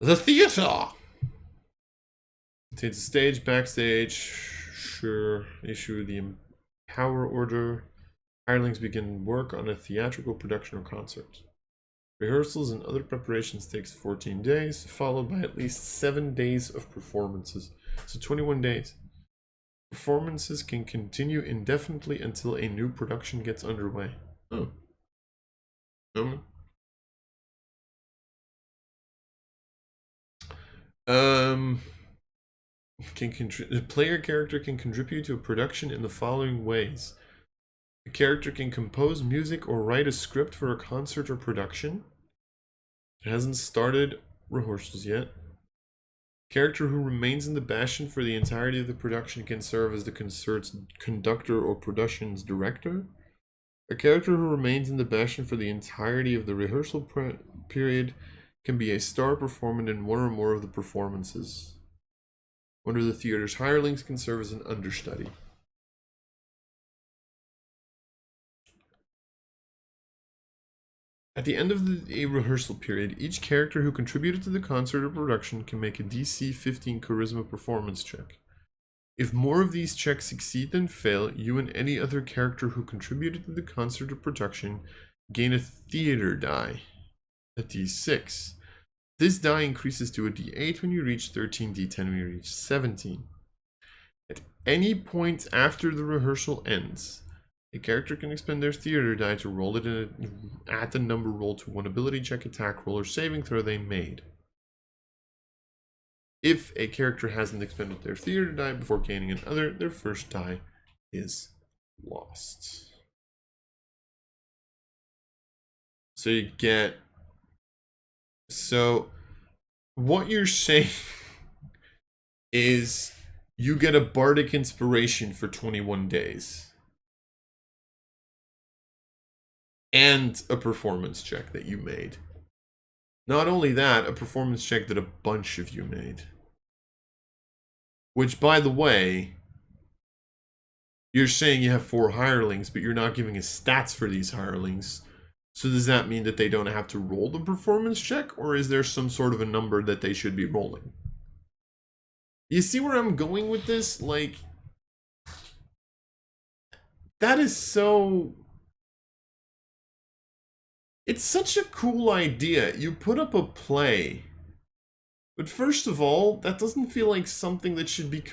The theater! Contains a stage, backstage. Sure. Issue the power order. Hirelings begin work on a theatrical production or concert. Rehearsals and other preparations takes 14 days, followed by at least 7 days of performances. So 21 days. Performances can continue indefinitely until a new production gets underway. Oh. The player character can contribute to a production in the following ways. The character can compose music or write a script for a concert or production. It hasn't started rehearsals yet. Character who remains in the Bastion for the entirety of the production can serve as the concert's conductor or production's director. A character who remains in the Bastion for the entirety of the rehearsal period can be a star performer in one or more of the performances. One of the theater's hirelings can serve as an understudy. At the end of a rehearsal period, each character who contributed to the concert or production can make a DC 15 Charisma performance check. If more of these checks succeed than fail, you and any other character who contributed to the concert or production gain a theater die, a D6. This die increases to a D8 when you reach 13, D10 when you reach 17. At any point after the rehearsal ends, a character can expend their theater die to roll it at the number rolled to one ability check, attack roll, or saving throw they made. If a character hasn't expended their theater die before gaining another, their first die is lost. So you get... So what you're saying is you get a bardic inspiration for 21 days. And a performance check that you made. Not only that, a performance check that a bunch of you made. Which, by the way, you're saying you have 4 hirelings, but you're not giving us stats for these hirelings. So does that mean that they don't have to roll the performance check? Or is there some sort of a number that they should be rolling? You see where I'm going with this? Like, that is so... It's such a cool idea. You put up a play. But first of all, that doesn't feel like something that should be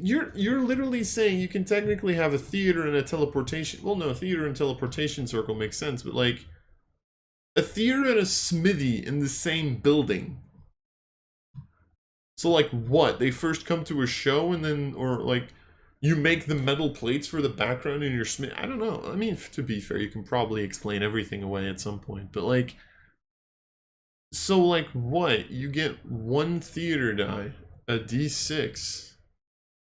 You're literally saying you can technically have a theater and a teleportation. Well, no, a theater and teleportation circle makes sense, but like a theater and a smithy in the same building. So like what? They first come to a show and then, or like you make the metal plates for the background in your smith. I don't know. I mean, to be fair, you can probably explain everything away at some point, but like, so like what? You get 1 theater die, a D6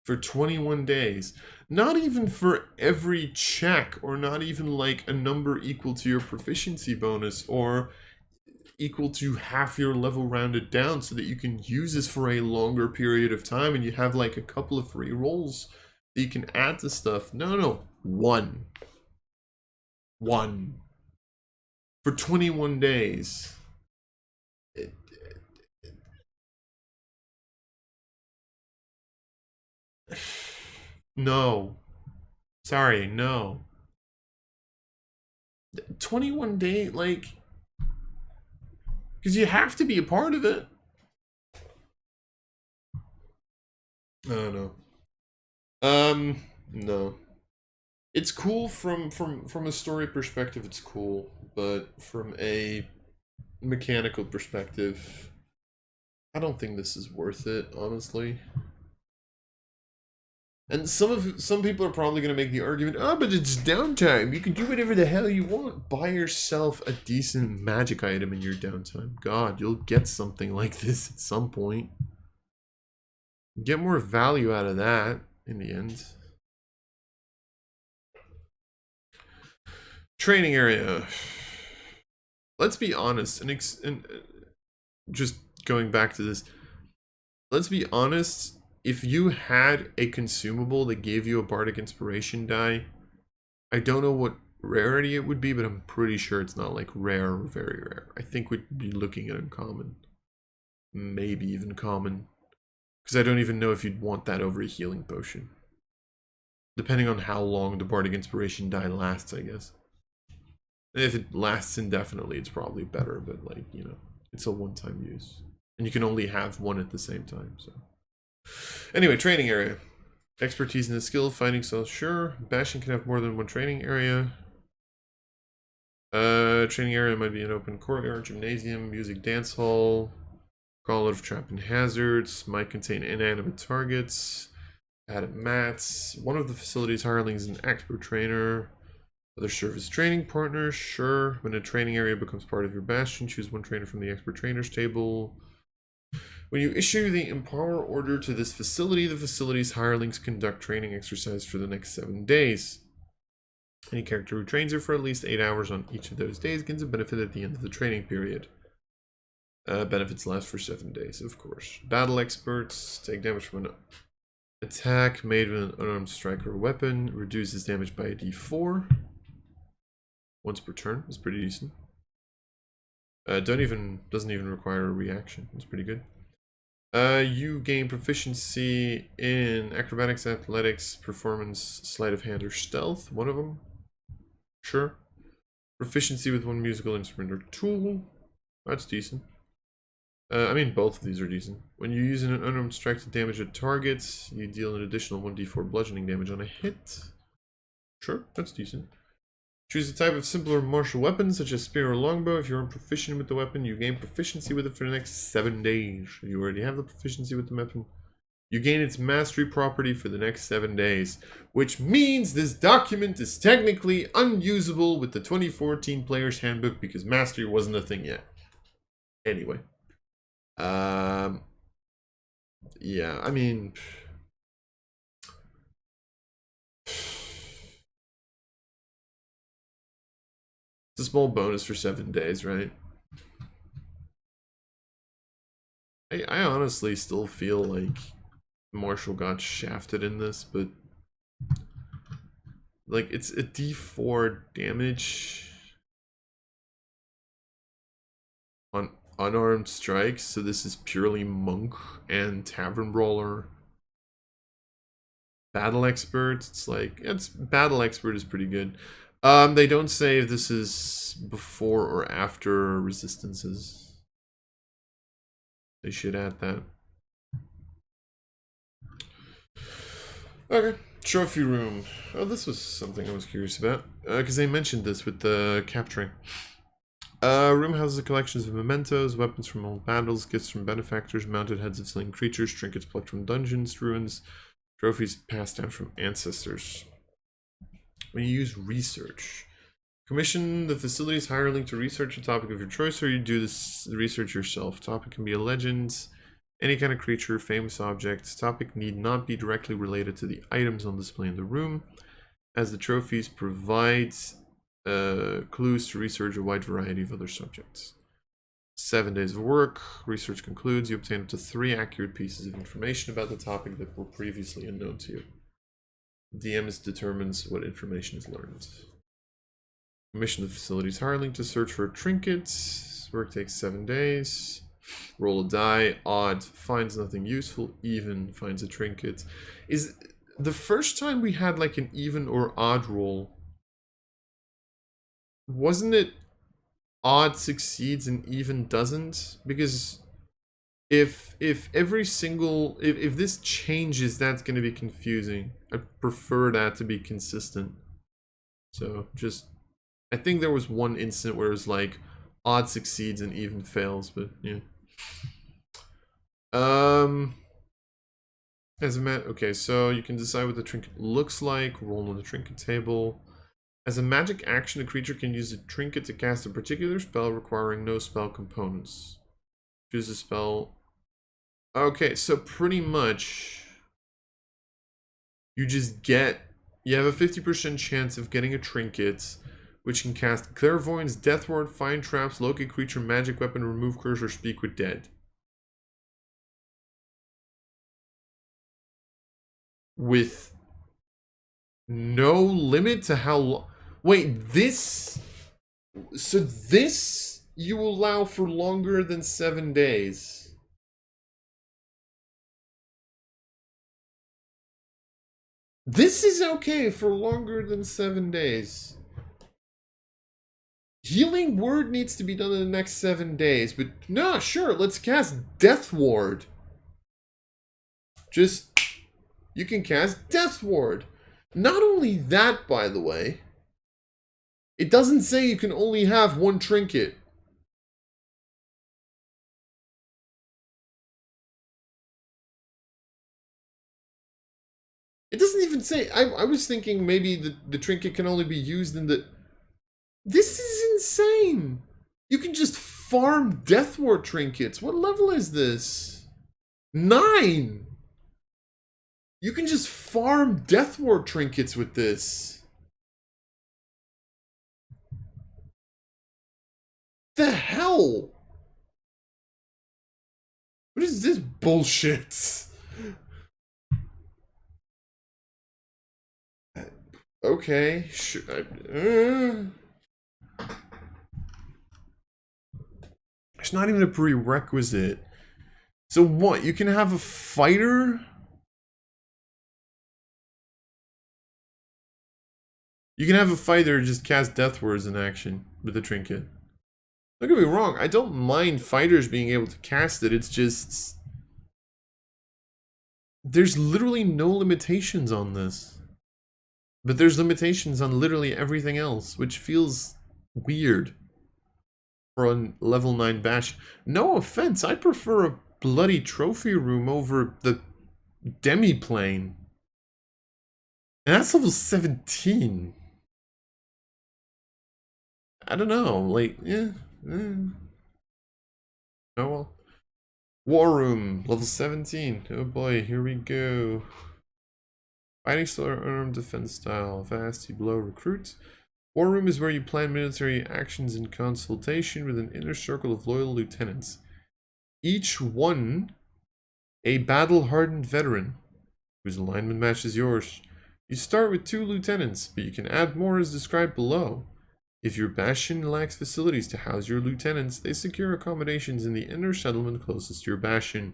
for 21 days. Not even for every check, or not even like a number equal to your proficiency bonus, or equal to half your level rounded down so that you can use this for a longer period of time and you have like a couple of free rolls that you can add to stuff. No. 1. 1. For 21 days. No. Sorry, no. 21 day, like... Because you have to be a part of it. I don't know. No. It's cool from a story perspective, it's cool. But from a mechanical perspective, I don't think this is worth it, honestly. And some people are probably going to make the argument, oh, but it's downtime. You can do whatever the hell you want. Buy yourself a decent magic item in your downtime. God, you'll get something like this at some point. Get more value out of that in the end. Training area. Let's be honest, and just going back to this, let's be honest. If you had a consumable that gave you a bardic inspiration die, I don't know what rarity it would be, but I'm pretty sure it's not like rare or very rare. I think we'd be looking at uncommon. maybe even common. Because I don't even know if you'd want that over a healing potion. Depending on how long the Bardic Inspiration die lasts, I guess. If it lasts indefinitely, it's probably better, but like, you know, it's a one-time use. And you can only have one at the same time, so. Anyway, training area. Expertise in the skill, fighting cells, sure. Bastion can have more than one training area. Training area might be an open courtyard, gymnasium, music dance hall. Call of trap and hazards. Might contain inanimate targets. Added mats. One of the facility's hirelings is an expert trainer. Other service training partners, sure. When a training area becomes part of your bastion, choose one trainer from the expert trainers table. When you issue the Empower order to this facility, the facility's hirelings conduct training exercise for the next 7 days. Any character who trains her for at least 8 hours on each of those days gains a benefit at the end of the training period. Benefits last for 7 days, of course. Battle experts take damage from an attack made with an unarmed strike or weapon. Reduces damage by a d4. Once per turn. That's pretty decent. Doesn't even require a reaction. That's pretty good. You gain proficiency in acrobatics, athletics, performance, sleight of hand, or stealth. One of them. Sure. Proficiency with one musical instrument or tool. That's decent. I mean, both of these are decent. When you use an unarmed strike to damage a target, you deal an additional 1d4 bludgeoning damage on a hit. Sure, that's decent. Choose a type of simpler martial weapon, such as spear or longbow. If you're proficient with the weapon, you gain proficiency with it for the next 7 days. If you already have the proficiency with the weapon, you gain its mastery property for the next 7 days. Which means this document is technically unusable with the 2014 Player's Handbook because mastery wasn't a thing yet. Anyway. Yeah, I mean... It's a small bonus for 7 days, right? I honestly still feel like Marshall got shafted in this, but... Like, it's a d4 damage on unarmed strikes, so this is purely monk and tavern brawler. Battle expert, it's like, battle expert is pretty good. They don't say if this is before or after resistances. They should add that. Okay, trophy room. Oh, this was something I was curious about, because they mentioned this with the capturing. Room houses collections of mementos, weapons from old battles, gifts from benefactors, mounted heads of slain creatures, trinkets plucked from dungeons, ruins, trophies passed down from ancestors. When you use research, commission the facility's hireling to research a topic of your choice, or you do this research yourself. Topic can be a legend, any kind of creature, famous object. Topic need not be directly related to the items on display in the room, as the trophies provide clues to research a wide variety of other subjects. 7 days of work. Research concludes. You obtain up to 3 accurate pieces of information about the topic that were previously unknown to you. DM determines what information is learned. Commission the facility's hireling to search for trinkets. Work takes 7 days. Roll a die. Odd finds nothing useful. Even finds a trinket. Is the first time we had like an even or odd roll, wasn't it odd succeeds and even doesn't? Because if every single if this changes, that's going to be confusing. I prefer that to be consistent. So just, I think there was one instant where it was like odd succeeds and even fails, but yeah. As a okay, so you can decide what the trinket looks like. Roll on the trinket table. As a magic action, a creature can use a trinket to cast a particular spell requiring no spell components. Choose a spell. Okay, so pretty much you just get, you have a 50% chance of getting a trinket, which can cast Clairvoyance, Death Ward, Find Traps, Locate Creature, Magic Weapon, Remove Curse, or Speak with Dead. With no limit to how long. Wait, this... So this you allow for longer than 7 days. This is okay for longer than 7 days. Healing Word needs to be done in the next 7 days, but no, sure, let's cast Death Ward. Just, you can cast Death Ward. Not only that, by the way, it doesn't say you can only have one trinket. It doesn't even say, I was thinking maybe the trinket can only be used in the... This is insane! You can just farm Death Ward trinkets. What level is this? 9! You can just farm Death Ward trinkets with this. The hell? What is this bullshit? Okay, sure. It's not even a prerequisite. So what? You can have a fighter? You can have a fighter just cast Death Words in action with a trinket. Don't get me wrong, I don't mind fighters being able to cast it, it's just... There's literally no limitations on this. But there's limitations on literally everything else, which feels weird for a level 9 bash. No offense, I prefer a bloody trophy room over the demi-plane. And that's level 17. I don't know, like, yeah. Oh well. War Room, level 17. Oh boy, here we go. Fighting style or armed defense style. Fast, you blow recruits. War Room is where you plan military actions in consultation with an inner circle of loyal lieutenants. Each one a battle-hardened veteran, whose alignment matches yours. You start with 2 lieutenants, but you can add more as described below. If your bastion lacks facilities to house your lieutenants, they secure accommodations in the inner settlement closest to your bastion.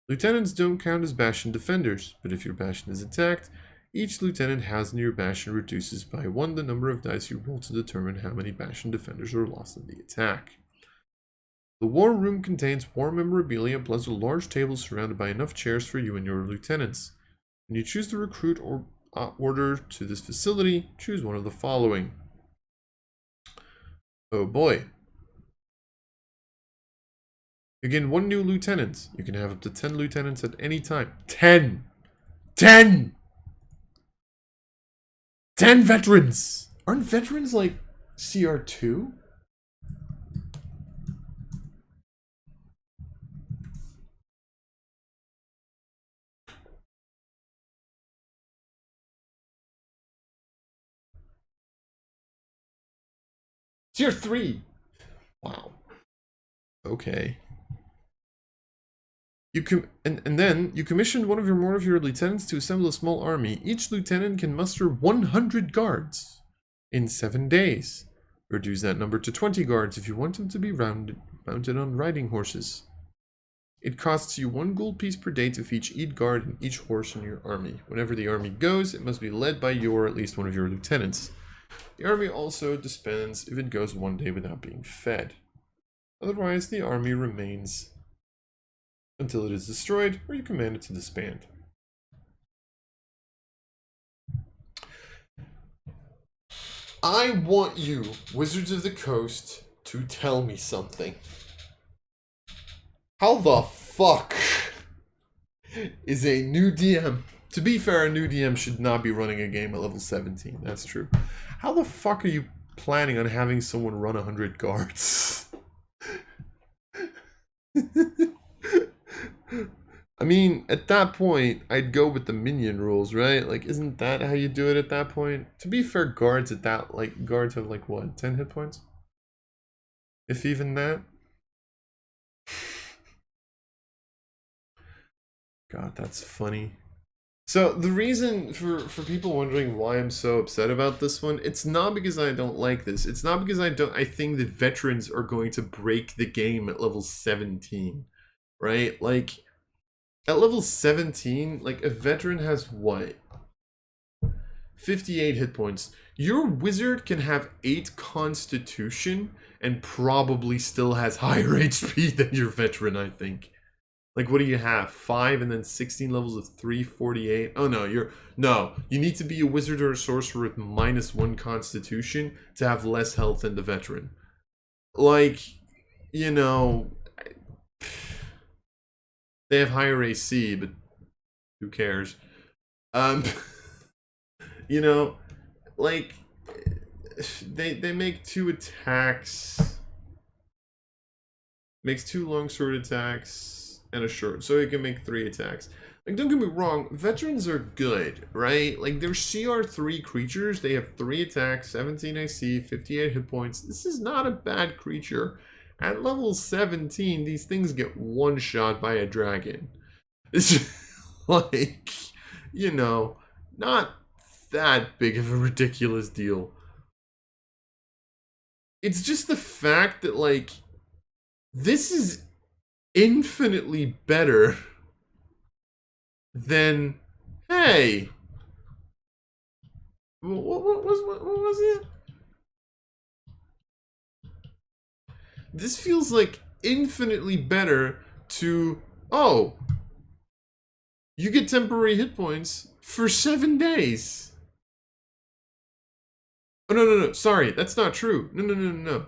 Lieutenants don't count as bastion defenders, but if your bastion is attacked, each lieutenant housed in your bastion reduces by 1 the number of dice you roll to determine how many bastion defenders are lost in the attack. The war room contains war memorabilia plus a large table surrounded by enough chairs for you and your lieutenants. When you choose to recruit or order to this facility, choose one of the following. Oh boy. You gain 1 new lieutenant. You can have up to 10 lieutenants at any time. 10! 10! 10 veterans! Aren't veterans like CR2? CR3! Wow. Okay. And then you commissioned one of your lieutenants to assemble a small army. Each lieutenant can muster 100 guards in 7 days. Reduce that number to 20 guards if you want them to be mounted on riding horses. It costs you 1 gold piece per day to feed each guard and each horse in your army. Whenever the army goes, it must be led by you or at least one of your lieutenants. The army also disbands if it goes 1 day without being fed. Otherwise, the army remains until it is destroyed, or you command it to disband. I want you, Wizards of the Coast, to tell me something. How the fuck is a new DM... To be fair, a new DM should not be running a game at level 17. That's true. How the fuck are you planning on having someone run 100 guards? I mean, at that point, I'd go with the minion rules, right? Like, isn't that how you do it at that point? To be fair, guards at that, like, guards have, like, what, 10 hit points? If even that? God, that's funny. So, the reason for people wondering why I'm so upset about this one, it's not because I don't like this. It's not because I think that veterans are going to break the game at level 17, right? Like... At level 17, like, a veteran has what? 58 hit points. Your wizard can have 8 constitution and probably still has higher HP than your veteran, I think. Like, what do you have? 5 and then 16 levels of 348? Oh, no, no, you need to be a wizard or a sorcerer with -1 constitution to have less health than the veteran. Like, you know, they have higher AC, but who cares? You know, like, they make 2 attacks. Makes 2 longsword attacks and a short, so it can make 3 attacks. Like, don't get me wrong, veterans are good, right? Like, they're CR3 creatures. They have 3 attacks, 17 AC, 58 hit points. This is not a bad creature. At level 17, these things get one-shot by a dragon. It's like, you know, not that big of a ridiculous deal. It's just the fact that, like, this is infinitely better than, hey, what was it? This feels like infinitely better to, oh, you get temporary hit points for 7 days. Oh, no, sorry, that's not true. No.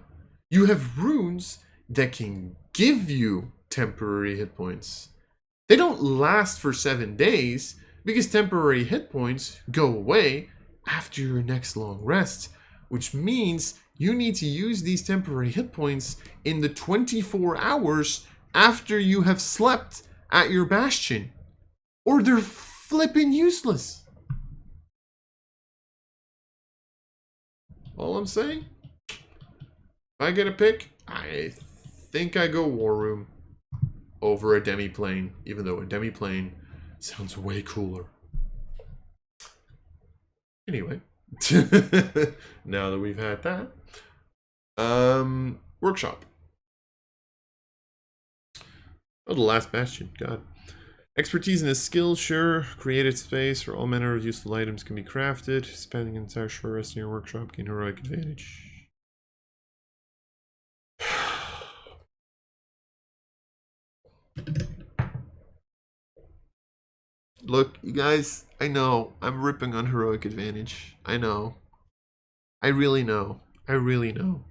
You have runes that can give you temporary hit points. They don't last for 7 days because temporary hit points go away after your next long rest, which means you need to use these temporary hit points in the 24 hours after you have slept at your bastion, or they're flipping useless. All I'm saying, if I get a pick, I think I go War Room over a demi-plane, even though a demi-plane sounds way cooler. Anyway, now that we've had that, workshop. Oh, the last bastion, God. Expertise in a skill, sure. Created space where all manner of useful items can be crafted. Spending an entire short rest in your workshop, gain heroic advantage. Look, you guys, I know I'm ripping on heroic advantage. I know. I really know. I really know.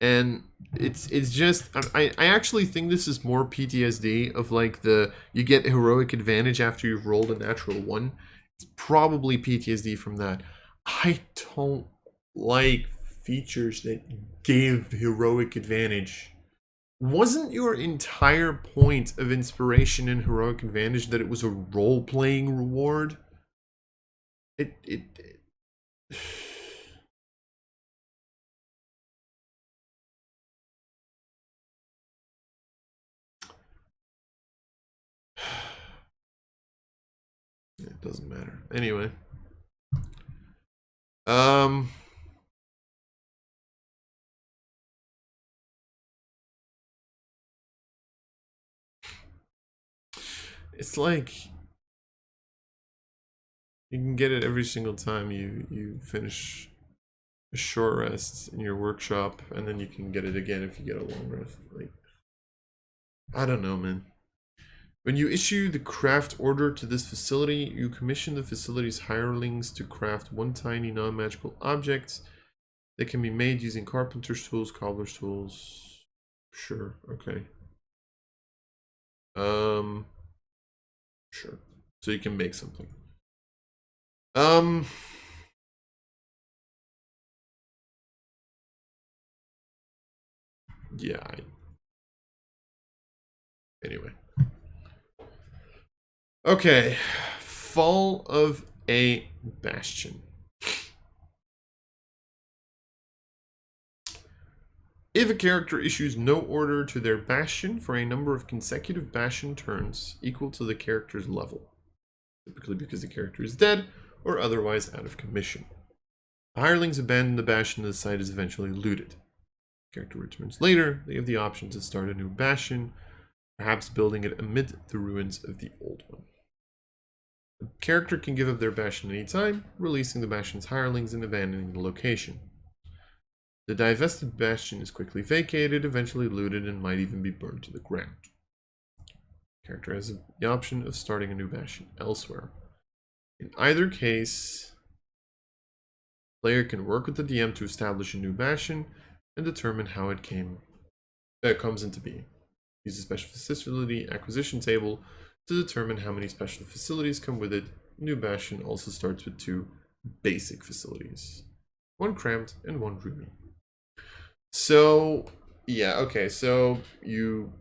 And it's just, I actually think this is more PTSD of like you get heroic advantage after you've rolled a natural 1. It's probably PTSD from that. I don't like features that give heroic advantage. Wasn't your entire point of inspiration in heroic advantage that it was a role-playing reward? It doesn't matter. Anyway. It's like you can get it every single time you finish a short rest in your workshop, and then you can get it again if you get a long rest. Like, I don't know, man. When you issue the craft order to this facility, you commission the facility's hirelings to craft 1 tiny non-magical object that can be made using carpenter's tools, cobbler's tools. Sure, okay. Sure. So you can make something. Yeah. Anyway. Okay. Fall of a Bastion. If a character issues no order to their Bastion for a number of consecutive Bastion turns equal to the character's level, typically because the character is dead or otherwise out of commission, the hirelings abandon the Bastion and the site is eventually looted. If the character returns later, they have the option to start a new Bastion, perhaps building it amid the ruins of the old one. The character can give up their Bastion any time, releasing the Bastion's hirelings and abandoning the location. The divested Bastion is quickly vacated, eventually looted, and might even be burned to the ground. The character has the option of starting a new Bastion elsewhere. In either case, the player can work with the DM to establish a new Bastion and determine how it comes into being. Use the special facility acquisition table to determine how many special facilities come with it. New Bastion also starts with 2 basic facilities. 1 cramped and 1 roomy. So, yeah, okay, so you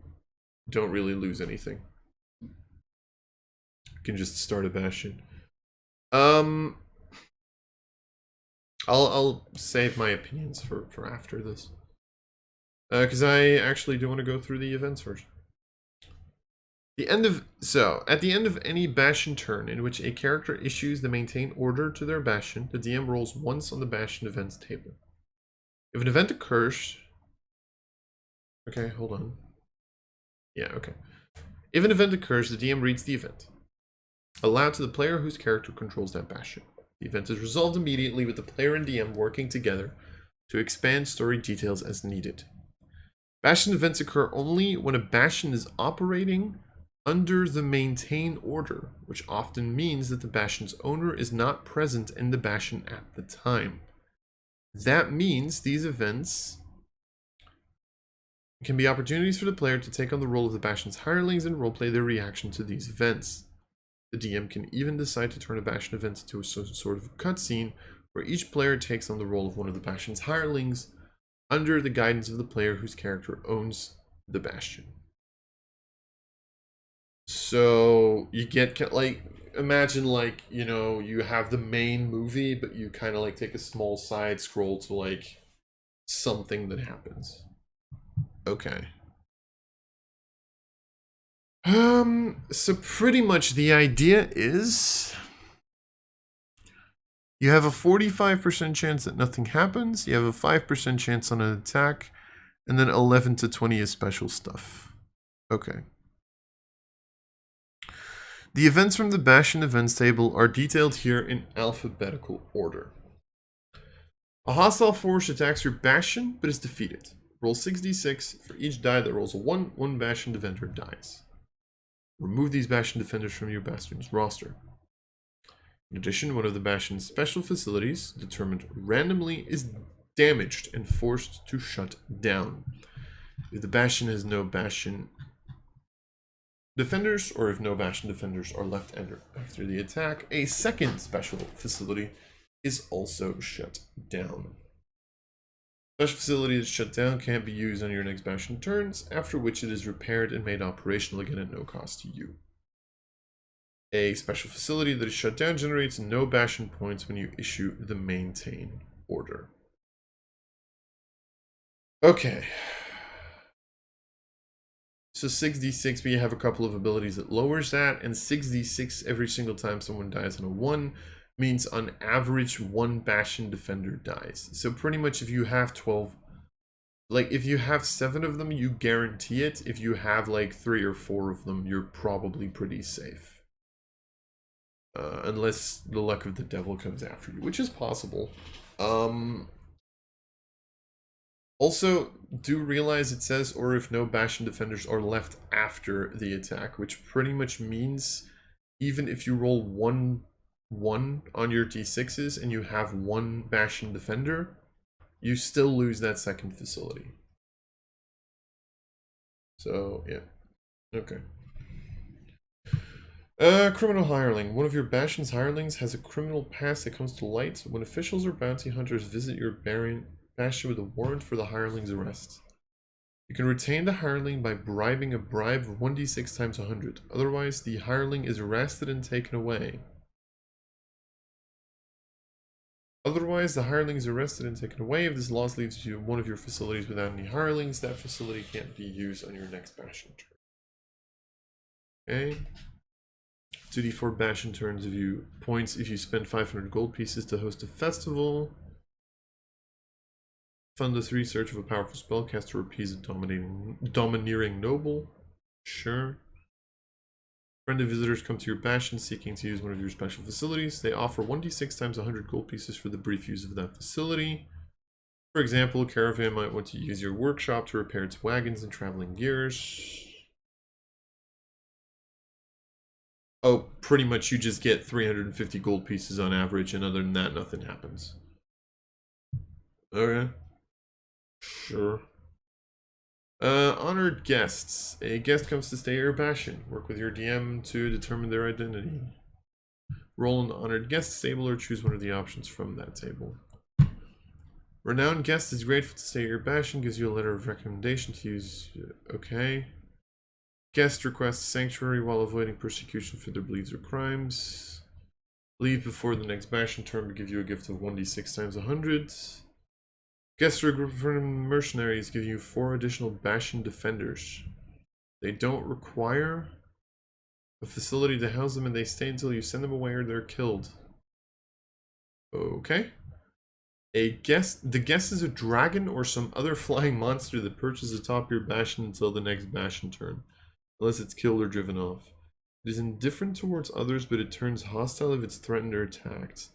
don't really lose anything. You can just start a Bastion. I'll save my opinions for after this. Because I actually do want to go through the events first. At the end of any Bastion turn in which a character issues the maintain order to their Bastion, the DM rolls once on the Bastion events table. If an event occurs... Okay, hold on. Yeah, okay. If an event occurs, the DM reads the event, aloud to the player whose character controls that Bastion. The event is resolved immediately with the player and DM working together to expand story details as needed. Bastion events occur only when a Bastion is operating under the maintain order, which often means that the Bastion's owner is not present in the Bastion at the time. That means these events can be opportunities for the player to take on the role of the Bastion's hirelings and roleplay their reaction to these events. The DM can even decide to turn a Bastion event into a sort of cutscene where each player takes on the role of one of the Bastion's hirelings under the guidance of the player whose character owns the Bastion. So you get, like, imagine, like, you know, you have the main movie, but you kind of like take a small side scroll to like something that happens. Okay. So pretty much the idea is you have a 45% chance that nothing happens, you have a 5% chance on an attack, and then 11 to 20 is special stuff. Okay. The events from the Bastion events table are detailed here in alphabetical order. A hostile force attacks your Bastion, but is defeated. Roll 6d6. For each die that rolls a 1, one Bastion defender dies. Remove these Bastion defenders from your Bastion's roster. In addition, one of the Bastion's special facilities, determined randomly, is damaged and forced to shut down. If the Bastion has no Bastion defenders, or if no Bastion defenders are left after the attack, a second special facility is also shut down. Special facility that's shut down can't be used on your next Bastion turns, after which it is repaired and made operational again at no cost to you. A special facility that is shut down generates no Bastion points when you issue the maintain order. Okay. So 6d6, but you have a couple of abilities that lowers that, and 6d6 every single time someone dies on a 1 means on average 1 Bastion defender dies. So pretty much if you have 12, like if you have 7 of them, you guarantee it. If you have like 3 or 4 of them, you're probably pretty safe. Unless the luck of the devil comes after you, which is possible. Also, do realize it says, or if no Bastion defenders are left after the attack, which pretty much means even if you roll 1 on your d6s and you have 1 Bastion defender, you still lose that second facility. So, yeah. Okay. Criminal hireling. One of your Bastion's hirelings has a criminal past that comes to light when officials or bounty hunters visit your Bastion with a warrant for the hireling's arrest. You can retain the hireling by bribing a bribe of 1d6 times 100. Otherwise, the hireling is arrested and taken away. Otherwise, the hireling is arrested and taken away. If this loss leaves you one of your facilities without any hirelings, that facility can't be used on your next Bastion turn. Okay. 2d4 Bastion turns points if you spend 500 gold pieces to host a festival. Fund the research of a powerful spellcaster or appease a domineering noble. Sure. Friendly visitors come to your bastion seeking to use one of your special facilities. They offer 1d6 times 100 gold pieces for the brief use of that facility. For example, a caravan might want to use your workshop to repair its wagons and traveling gears. Oh, pretty much you just get 350 gold pieces on average, and other than that, nothing happens. Okay. Sure. Honored guests. A guest comes to stay at your bastion. Work with your DM to determine their identity. Roll an honored guest table or choose one of the options from that table. Renowned guest is grateful to stay at your bastion, gives you a letter of recommendation to use. Okay. Guest requests sanctuary while avoiding persecution for their bleeds or crimes. Leave before the next bastion term to give you a gift of 1d6 times 100. Guests or a group of mercenaries give you 4 additional bastion defenders. They don't require a facility to house them, and they stay until you send them away or they're killed. Okay. The guest is a dragon or some other flying monster that perches atop your bastion until the next bastion turn, unless it's killed or driven off. It is indifferent towards others, but it turns hostile if it's threatened or attacked.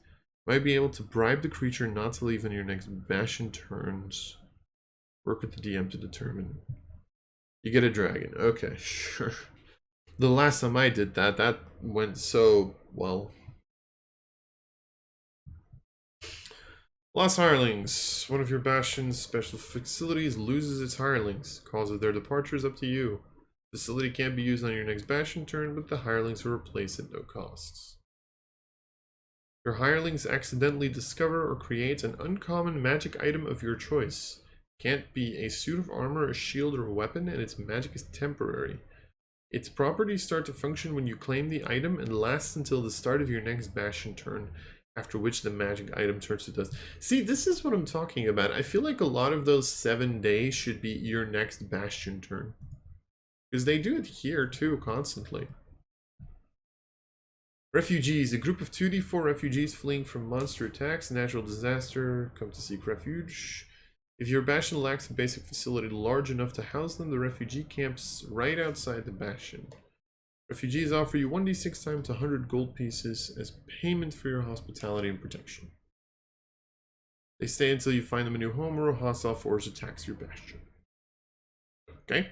Might be able to bribe the creature not to leave on your next bastion turns. Work with the DM to determine. You get a dragon. Okay, sure. The last time I did that, that went so well. Lost hirelings. One of your bastion's special facilities loses its hirelings. Cause of their departure is up to you. Facility can't be used on your next bastion turn, but the hirelings are replaced at no costs. Your hirelings accidentally discover or create an uncommon magic item of your choice. Can't be a suit of armor, a shield, or a weapon, and its magic is temporary. Its properties start to function when you claim the item and lasts until the start of your next bastion turn, after which the magic item turns to dust. See, this is what I'm talking about. I feel like a lot of those 7 days should be your next bastion turn. Because they do it here too, constantly. Refugees. A group of 2d4 refugees fleeing from monster attacks, natural disaster, come to seek refuge. If your bastion lacks a basic facility large enough to house them, the refugee camps right outside the bastion. Refugees offer you 1d6 times 100 gold pieces as payment for your hospitality and protection. They stay until you find them a new home or a hostile force attacks your bastion. Okay.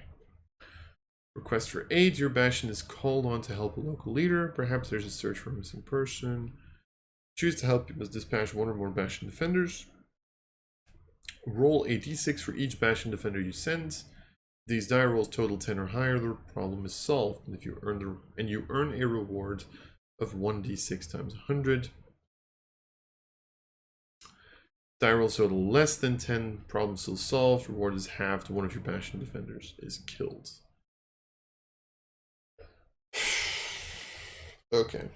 Request for aid. Your bastion is called on to help a local leader. Perhaps there's a search for a missing person. Choose to help, you must dispatch 1 or more bastion defenders. Roll a d6 for each bastion defender you send. These die rolls total 10 or higher, the problem is solved. And if you earn a reward of 1d6 times 100. Die rolls total less than 10, problem still solved. Reward is halved. One of your bastion defenders is killed. Okay.